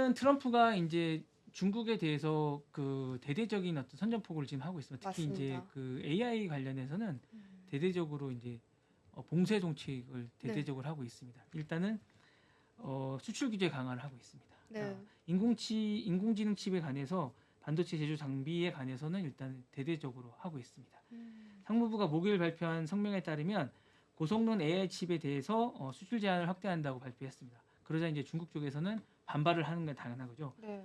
일단은 트럼프가 이제 중국에 대해서 그 대대적인 어떤 선전포고를 지금 하고 있습니다. 특히 이제 맞습니다. 그 AI 관련해서는 음. 대대적으로 이제 봉쇄 정책을 네. 대대적으로 하고 있습니다. 일단은 수출 규제 강화를 하고 있습니다. 네. 인공지능 칩에 관해서 반도체 제조 장비에 관해서는 일단 대대적으로 하고 있습니다. 상무부가 목요일 발표한 성명에 따르면 고성능 AI 칩에 대해서 수출 제한을 확대한다고 발표했습니다. 그러자 이제 중국 쪽에서는 반발을 하는 건 당연한 거죠. 네.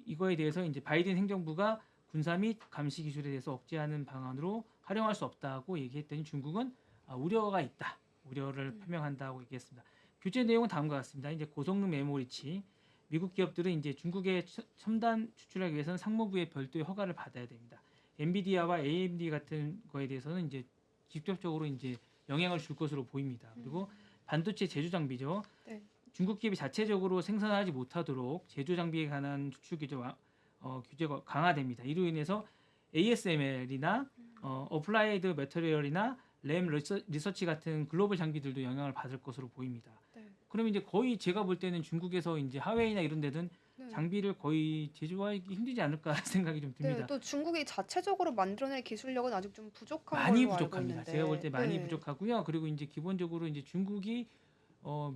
이거에 대해서 이제 바이든 행정부가 군사 및 감시 기술에 대해서 억제하는 방안으로 활용할 수 없다고 얘기했더니 중국은 우려가 있다. 우려를 표명한다고 얘기했습니다. 규제 내용은 다음과 같습니다. 이제 고성능 메모리치 미국 기업들은 이제 중국에 첨단 수출하기 위해서는 상무부의 별도의 허가를 받아야 됩니다. 엔비디아와 AMD 같은 거에 대해서는 이제 직접적으로 이제 영향을 줄 것으로 보입니다. 그리고 반도체 제조 장비죠. 네. 중국 기업이 자체적으로 생산하지 못하도록 제조 장비에 관한 수출 규제가 강화됩니다. 이로 인해서 ASML이나 어플라이드 매터리얼이나 램 리서치 같은 글로벌 장비들도 영향을 받을 것으로 보입니다. 네. 그럼 이제 거의 제가 볼 때는 중국에서 이제 하웨이나 이런 데는 네. 장비를 거의 제조하기 힘들지 않을까 생각이 좀 듭니다. 네, 또 중국이 자체적으로 만들어낼 기술력은 아직 좀 부족한 많이 걸로 알고 부족합니다. 있는데. 제가 볼 때 많이 네. 부족하고요. 그리고 이제 기본적으로 이제 중국이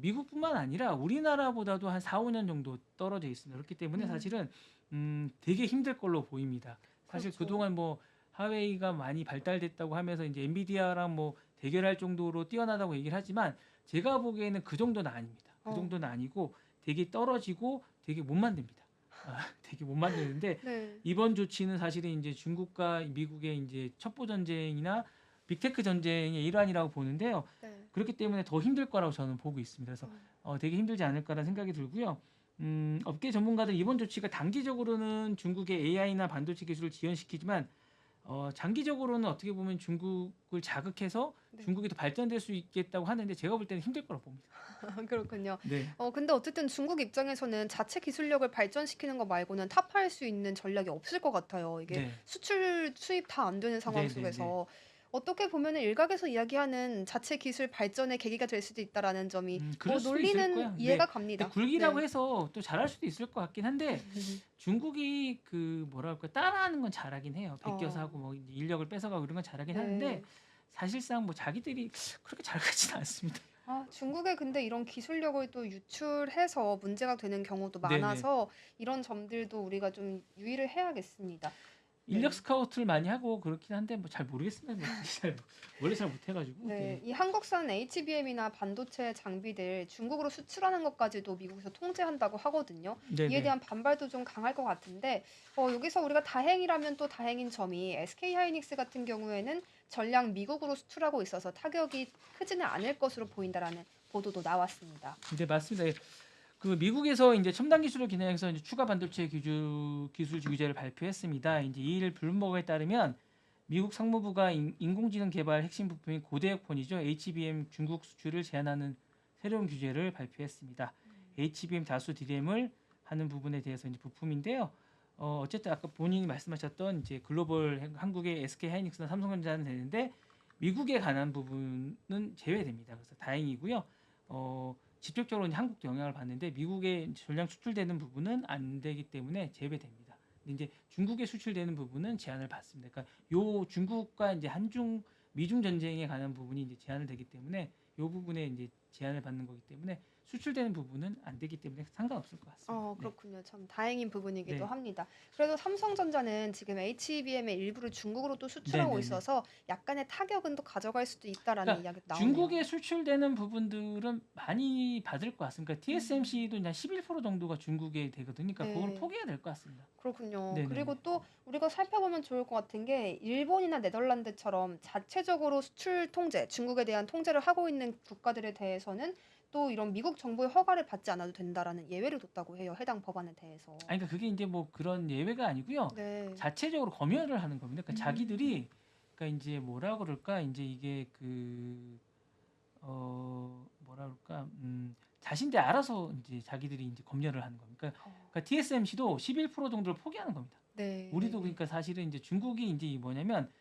미국뿐만 아니라 우리나라보다도 한 4, 5년 정도 떨어져 있습니다. 그렇기 때문에 사실은 되게 힘들 걸로 보입니다. 사실 그렇죠. 그동안 뭐 하웨이가 많이 발달됐다고 하면서 이제 엔비디아랑 뭐 대결할 정도로 뛰어나다고 얘기를 하지만 제가 보기에는 그 정도는 아닙니다. 그 정도는 아니고 되게 떨어지고 되게 못 만듭니다. 되게 못 만드는데 네. 이번 조치는 사실은 이제 중국과 미국의 이제 첩보 전쟁이나 빅테크 전쟁의 일환이라고 보는데요. 네. 그렇기 때문에 더 힘들 거라고 저는 보고 있습니다. 그래서 되게 힘들지 않을까라는 생각이 들고요. 업계 전문가들 이번 조치가 단기적으로는 중국의 AI나 반도체 기술을 지연시키지만 장기적으로는 어떻게 보면 중국을 자극해서 네. 중국이 더 발전될 수 있겠다고 하는데 제가 볼 때는 힘들 거라고 봅니다. 그렇군요. 네. 근데 어쨌든 중국 입장에서는 자체 기술력을 발전시키는 거 말고는 타파할 수 있는 전략이 없을 것 같아요. 이게 네. 수출 수입 다 안 되는 상황 네, 네, 속에서 어떻게 보면은 일각에서 이야기하는 자체 기술 발전의 계기가 될 수도 있다라는 점이 그럴 수도 있을 논리는 거야. 이해가 근데 갑니다. 굴기라고 네. 해서 또 잘할 수도 있을 것 같긴 한데 중국이 그 뭐랄까 따라하는 건 잘하긴 해요. 베껴서 하고 뭐 인력을 뺏어가고 이런 건 잘하긴 하는데 네. 사실상 뭐 자기들이 그렇게 잘하지는 않습니다. 중국에 근데 이런 기술력을 또 유출해서 문제가 되는 경우도 네네. 많아서 이런 점들도 우리가 좀 유의를 해야겠습니다. 인력 네. 스카우트를 많이 하고 그렇긴 한데 뭐 잘 모르겠습니다. 원래 잘 못해가지고. 네, 이 한국산 HBM이나 반도체 장비들 중국으로 수출하는 것까지도 미국에서 통제한다고 하거든요. 이에 네네. 대한 반발도 좀 강할 것 같은데, 여기서 우리가 다행이라면 또 다행인 점이 SK 하이닉스 같은 경우에는 전량 미국으로 수출하고 있어서 타격이 크지는 않을 것으로 보인다라는 보도도 나왔습니다. 네, 맞습니다. 그 미국에서 이제 첨단 기술을 기반해서 이제 추가 반도체 기술 규제를 발표했습니다. 이제 이일 블룸버그에 따르면 미국 상무부가 인공지능 개발 핵심 부품인 고대역폰이죠. HBM 중국 수출을 제한하는 새로운 규제를 발표했습니다. HBM 다수 DRAM을 하는 부분에 대해서 이제 부품인데요. 어쨌든 아까 본인이 말씀하셨던 이제 글로벌 한국의 SK 하이닉스나 삼성전자는 되는데 미국에 관한 부분은 제외됩니다. 그래서 다행이고요. 직접적으로 이제 한국도 영향을 받는데 미국에 전량 수출되는 부분은 안 되기 때문에 제외됩니다. 근데 이제 중국에 수출되는 부분은 제한을 받습니다. 그러니까 요 중국과 이제 한중 미중 전쟁에 관한 부분이 이제 제한을 되기 때문에 요 부분에 이제 제한을 받는 거기 때문에 수출되는 부분은 안 되기 때문에 상관없을 것 같습니다. 네. 그렇군요. 참 다행인 부분이기도 네. 합니다. 그래도 삼성전자는 지금 HBM의 일부를 중국으로 또 수출하고 네네네. 있어서 약간의 타격은 또 가져갈 수도 있다라는 그러니까 이야기도 나오네요. 중국에 수출되는 부분들은 많이 받을 것 같습니다. 그러니까 TSMC도 한 11% 정도가 중국에 되거든요. 그러니까 그걸 네. 포기해야 될 것 같습니다. 그렇군요. 네네네. 그리고 또 우리가 살펴보면 좋을 것 같은 게 일본이나 네덜란드처럼 자체적으로 수출 통제, 중국에 대한 통제를 하고 있는 국가들에 대해서는 또 이런 미국 정부의 허가를 받지 않아도 된다라는 예외를 뒀다고 해요. 해당 법안에 대해서. 그러니까 그게 이제 뭐 그런 예외가 아니고요. 네. 자체적으로 검열을 하는 겁니다. 그러니까 자기들이 그러니까 이제 뭐라 그럴까 이제 이게 뭐라 그럴까 자신들 알아서 이제 자기들이 이제 검열을 하는 겁니다. 그러니까 TSMC도 11% 정도를 포기하는 겁니다. 네. 우리도 그러니까 사실은 이제 중국이 이제 뭐냐면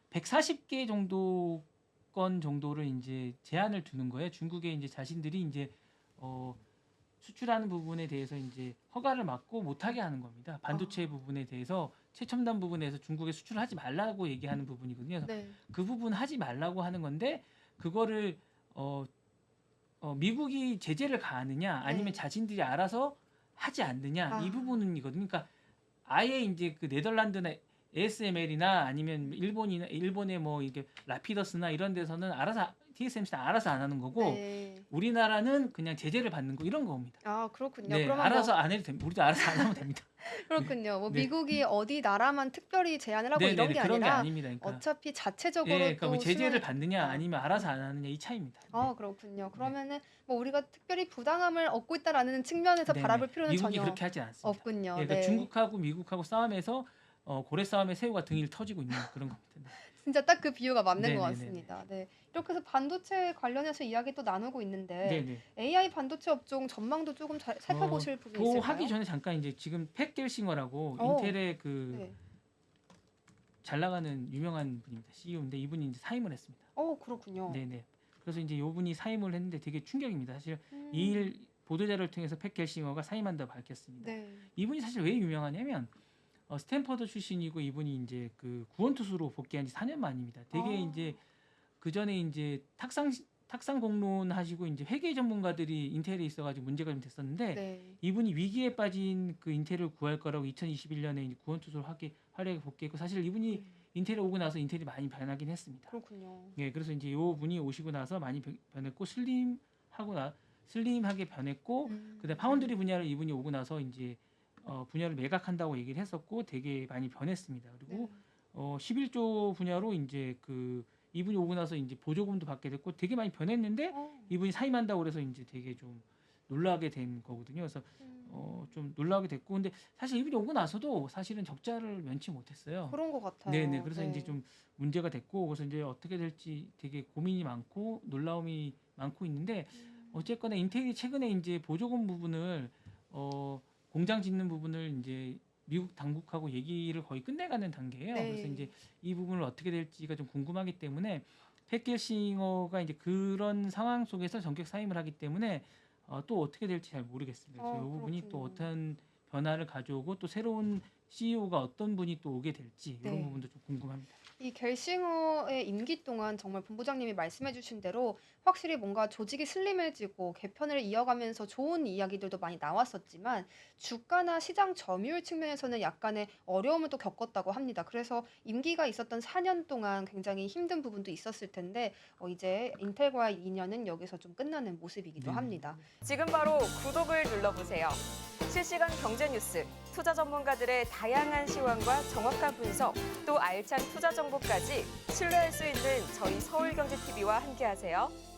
140개 정도 건 정도를 이제 제한을 두는 거예요. 중국에 이제 자신들이 이제 수출하는 부분에 대해서 이제 허가를 막고 못하게 하는 겁니다. 반도체 부분에 대해서 최첨단 부분에서 중국에 수출을 하지 말라고 얘기하는 부분이거든요. 그래서 네. 그 부분 하지 말라고 하는 건데 그거를 미국이 제재를 가하느냐 아니면 네. 자신들이 알아서 하지 않느냐 이 아. 부분이거든요. 그러니까 아예 이제 그 네덜란드나 ASML이나 아니면 일본의 뭐 이게 라피더스나 이런 데서는 알아서 TSMC는 알아서 안 하는 거고 네. 우리나라는 그냥 제재를 받는 거 이런 겁니다. 아 그렇군요. 네, 그러면 알아서 안 해도 됩니다. 우리도 알아서 안 하면 됩니다. 그렇군요. 뭐 네. 미국이 어디 나라만 특별히 제한을 하고 이런 네네 게 그런 게 아니라 아닙니다. 그러니까 어차피 자체적으로 예, 그러니까 뭐 또 제재를 수용이 받느냐 된다. 아니면 알아서 안 하느냐 이 차이입니다. 아 그렇군요. 그러면은 뭐 우리가 특별히 부당함을 얻고 있다라는 측면에서 네네. 바라볼 필요는 미국이 전혀 그렇게 하지 않습니다. 없군요. 예, 그러니까 네. 중국하고 미국하고 싸움에서 고래 싸움에 새우가 등일 터지고 있는 그런 겁니다. 네. 진짜 딱 그 비유가 맞는 것 네네네네. 같습니다. 네. 이렇게 해서 반도체 관련해서 이야기 또 나누고 있는데 네네. AI 반도체 업종 전망도 조금 살펴보실 부분이 그 있을까요? 하기 전에 잠깐 이제 지금 팻 겔싱어라고 어. 인텔의 그 네. 잘 나가는 유명한 분입니다. CEO인데 이분이 이제 사임을 했습니다. 그렇군요. 네네. 그래서 이제 이분이 사임을 했는데 되게 충격입니다. 사실 음. 이일 보도자료를 통해서 팻 겔싱어가 사임한다고 밝혔습니다. 네. 이분이 사실 왜 유명하냐면 스탠퍼드 출신이고 이분이 이제 그 구원투수로 복귀한 지 4년 만입니다. 되게 아. 이제 그 전에 이제 탁상 공론 하시고 이제 회계 전문가들이 인텔에 있어가지고 문제가 좀 됐었는데 네. 이분이 위기에 빠진 그 인텔을 구할 거라고 2021년에 구원투수로 활약에 복귀했고 사실 이분이 인텔에 오고 나서 인텔이 많이 변하긴 했습니다. 그렇군요. 예, 그래서 이제 이 분이 오시고 나서 많이 변했고 슬림하게 변했고 그다음 파운드리 분야를 이분이 오고 나서 이제 분야를 매각한다고 얘기를 했었고 되게 많이 변했습니다. 그리고 11조 분야로 이제 그 이분이 오고 나서 이제 보조금도 받게 됐고 되게 많이 변했는데 이분이 사임한다고 그래서 이제 되게 좀 놀라게 된 거거든요. 그래서 좀 놀라게 됐고 근데 사실 이분이 오고 나서도 사실은 적자를 면치 못했어요. 그런 것 같아요. 네네. 그래서 네. 이제 좀 문제가 됐고 그래서 이제 어떻게 될지 되게 고민이 많고 놀라움이 많고 있는데 어쨌거나 인텔이 최근에 이제 보조금 부분을 공장 짓는 부분을 이제 미국 당국하고 얘기를 거의 끝내가는 단계예요. 네. 그래서 이제 이 부분을 어떻게 될지가 좀 궁금하기 때문에 팻 겔싱어가 이제 그런 상황 속에서 전격 사임을 하기 때문에 또 어떻게 될지 잘 모르겠습니다. 그래서 이 부분이 또 그렇군요. 어떤 변화를 가져오고 또 새로운 CEO가 어떤 분이 또 오게 될지 이런 네. 부분도 좀 궁금합니다. 이 겔싱어의 임기 동안 정말 본부장님이 말씀해주신 대로 확실히 뭔가 조직이 슬림해지고 개편을 이어가면서 좋은 이야기들도 많이 나왔었지만 주가나 시장 점유율 측면에서는 약간의 어려움을 또 겪었다고 합니다. 그래서 임기가 있었던 4년 동안 굉장히 힘든 부분도 있었을 텐데 이제 인텔과의 인연은 여기서 좀 끝나는 모습이기도 네. 합니다. 지금 바로 구독을 눌러보세요. 실시간 경제 뉴스, 투자 전문가들의 다양한 시황과 정확한 분석, 또 알찬 투자 정보까지 신뢰할 수 있는 저희 서울경제TV와 함께하세요.